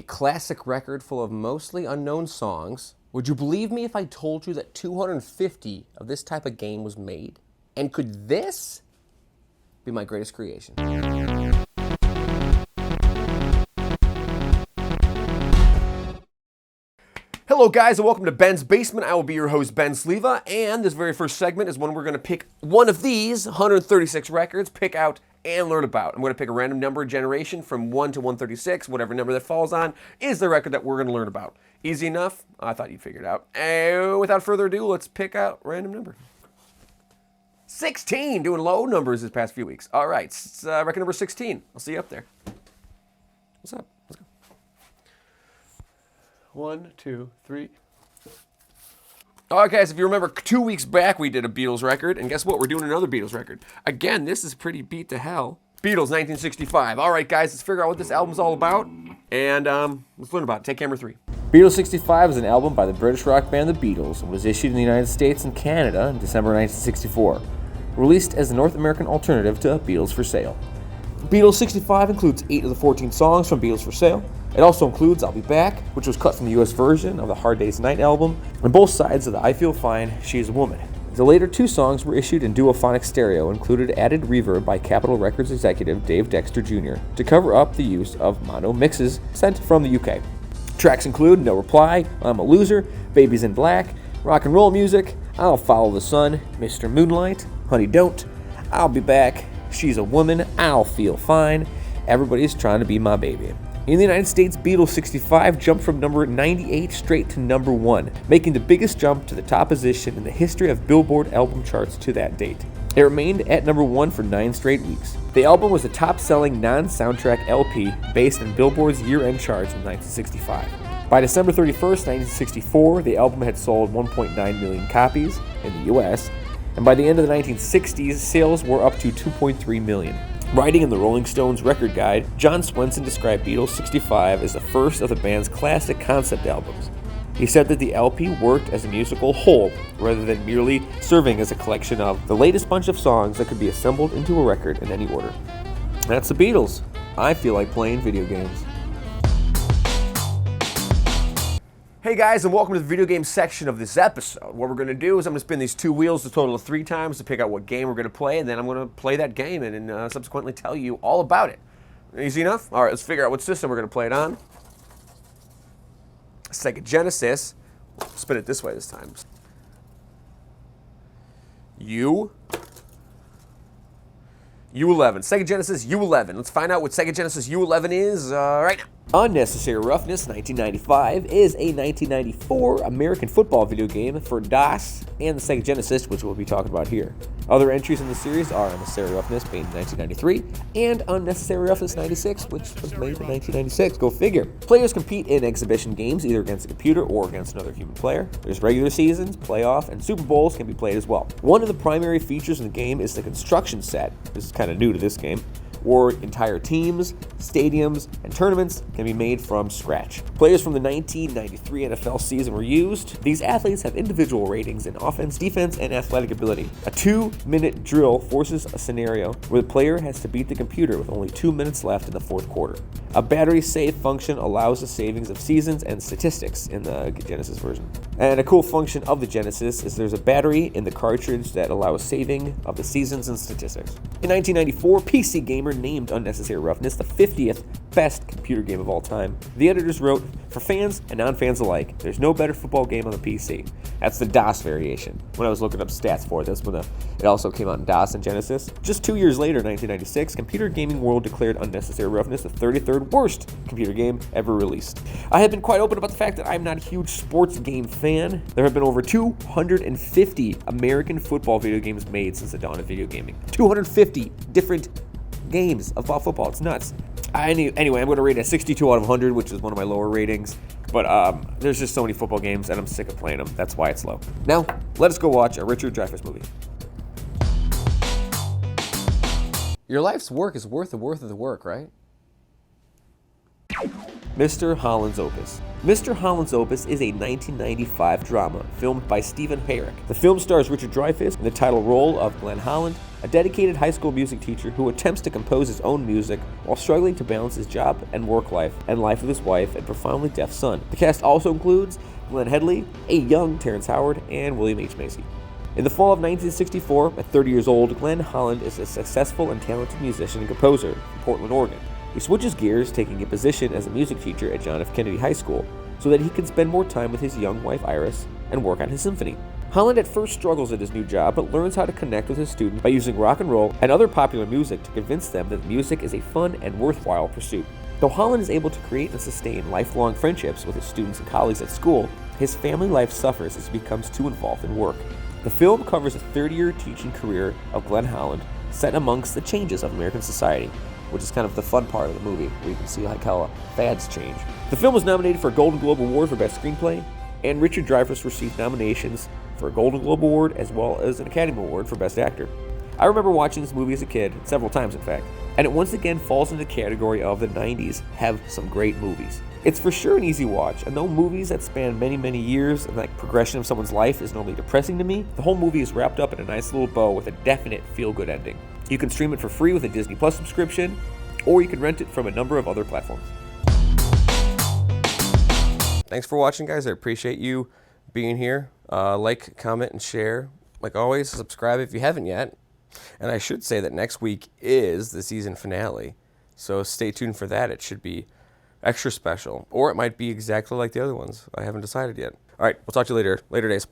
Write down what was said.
classic record full of mostly unknown songs. Would you believe me if I told you that 250 of this type of game was made? And could this be my greatest creation? Hello guys, and welcome to Ben's Basement. I will be your host, Ben Sleva, and this very first segment is when we're going to pick one of these 136 records, pick out and learn about. I'm going to pick a random number generation from 1 to 136, whatever number that falls on is the record that we're going to learn about. Easy enough? I thought you'd figure it out. Without further ado, let's pick out a random number. 16, doing low numbers this past few weeks. All right, record number 16. I'll see you up there. What's up? Let's go. 1, 2, 3. All right, guys, if you remember, 2 weeks back we did a Beatles record, and guess what? We're doing another Beatles record. Again, this is pretty beat to hell. Beatles, 1965. All right, guys, let's figure out what this album's all about, and let's learn about it. Take camera 3. Beatles 65 is an album by the British rock band The Beatles and was issued in the United States and Canada in December 1964. Released as the North American alternative to Beatles for Sale. Beatles 65 includes 8 of the 14 songs from Beatles for Sale. It also includes I'll Be Back, which was cut from the US version of the Hard Day's Night album, and both sides of the I Feel Fine, She Is a Woman. The later 2 songs were issued in duophonic stereo, included added reverb by Capitol Records executive Dave Dexter Jr. to cover up the use of mono mixes sent from the UK. Tracks include No Reply, I'm a Loser, Babies in Black, Rock and Roll Music, I'll Follow the Sun, Mr. Moonlight, Honey Don't, I'll Be Back, She's a Woman, I'll Feel Fine, Everybody's Trying to Be My Baby. In the United States, Beatles 65 jumped from number 98 straight to number 1, making the biggest jump to the top position in the history of Billboard album charts to that date. It remained at number 1 for 9 straight weeks. The album was the top-selling non-soundtrack LP based on Billboard's year-end charts in 1965. By December 31st, 1964, the album had sold 1.9 million copies in the US, and by the end of the 1960s, sales were up to 2.3 million. Writing in the Rolling Stones record guide, John Swenson described Beatles 65 as the first of the band's classic concept albums. He said that the LP worked as a musical whole, rather than merely serving as a collection of the latest bunch of songs that could be assembled into a record in any order. That's the Beatles. I feel like playing video games. Hey guys, and welcome to the video game section of this episode. What we're going to do is I'm going to spin these 2 wheels a total of 3 times to pick out what game we're going to play, and then I'm going to play that game and subsequently tell you all about it. Easy enough? All right, let's figure out what system we're going to play it on. Sega Genesis. Spin it this way this time. U11. Sega Genesis U11. Let's find out what Sega Genesis U11 is right now. Unnecessary Roughness 1995 is a 1994 American football video game for DOS and the Sega Genesis, which we'll be talking about here. Other entries in the series are Unnecessary Roughness, made in 1993, and Unnecessary Roughness 96, which was made in 1996. Go figure. Players compete in exhibition games, either against a computer or against another human player. There's regular seasons, playoff, and Super Bowls can be played as well. One of the primary features in the game is the construction set. This is kind of new to this game, where entire teams, stadiums, and tournaments can be made from scratch. Players from the 1993 NFL season were used. These athletes have individual ratings in offense, defense, and athletic ability. A 2-minute drill forces a scenario where the player has to beat the computer with only 2 minutes left in the 4th quarter. A battery save function allows the savings of seasons and statistics in the Genesis version. And a cool function of the Genesis is there's a battery in the cartridge that allows saving of the seasons and statistics. In 1994, PC Gamer named Unnecessary Roughness the 50th best computer game of all time. The editors wrote, "For fans and non-fans alike, there's no better football game on the PC." That's the DOS variation. When I was looking up stats for this, it also came out in DOS and Genesis. Just 2 years later, 1996, Computer Gaming World declared Unnecessary Roughness the 33rd worst computer game ever released. I have been quite open about the fact that I'm not a huge sports game fan. There have been over 250 American football video games made since the dawn of video gaming. 250 different games about football. It's nuts. Anyway, I'm going to rate it a 62 out of 100, which is one of my lower ratings. But there's just so many football games, and I'm sick of playing them. That's why it's low. Now, let us go watch a Richard Dreyfuss movie. Your life's work is worth the worth of the work, right? Mr. Hollands Opus. Mr. Holland's Opus is a 1995 drama filmed by Stephen Herrick. The film stars Richard Dreyfuss in the title role of Glenn Holland, a dedicated high school music teacher who attempts to compose his own music while struggling to balance his job and work life and life with his wife and profoundly deaf son. The cast also includes Glenn Headley, a young Terrence Howard, and William H. Macy. In the fall of 1964, at 30 years old, Glenn Holland is a successful and talented musician and composer from Portland, Oregon. He switches gears, taking a position as a music teacher at John F. Kennedy High School so that he can spend more time with his young wife Iris and work on his symphony. Holland at first struggles at his new job, but learns how to connect with his students by using rock and roll and other popular music to convince them that music is a fun and worthwhile pursuit. Though Holland is able to create and sustain lifelong friendships with his students and colleagues at school, his family life suffers as he becomes too involved in work. The film covers a 30-year teaching career of Glenn Holland, set amongst the changes of American society, which is kind of the fun part of the movie, where you can see like how fads change. The film was nominated for a Golden Globe Award for Best Screenplay, and Richard Dreyfuss received nominations for a Golden Globe Award as well as an Academy Award for Best Actor. I remember watching this movie as a kid, several times in fact, and it once again falls into the category of the 90s have some great movies. It's for sure an easy watch, and though movies that span many years and like progression of someone's life is normally depressing to me, the whole movie is wrapped up in a nice little bow with a definite feel-good ending. You can stream it for free with a Disney Plus subscription, or you can rent it from a number of other platforms. Thanks for watching, guys. I appreciate you being here. Like, comment, and share. Like always, subscribe if you haven't yet. And I should say that next week is the season finale, so stay tuned for that. It should be extra special, or it might be exactly like the other ones. I haven't decided yet. All right, we'll talk to you later. Later days.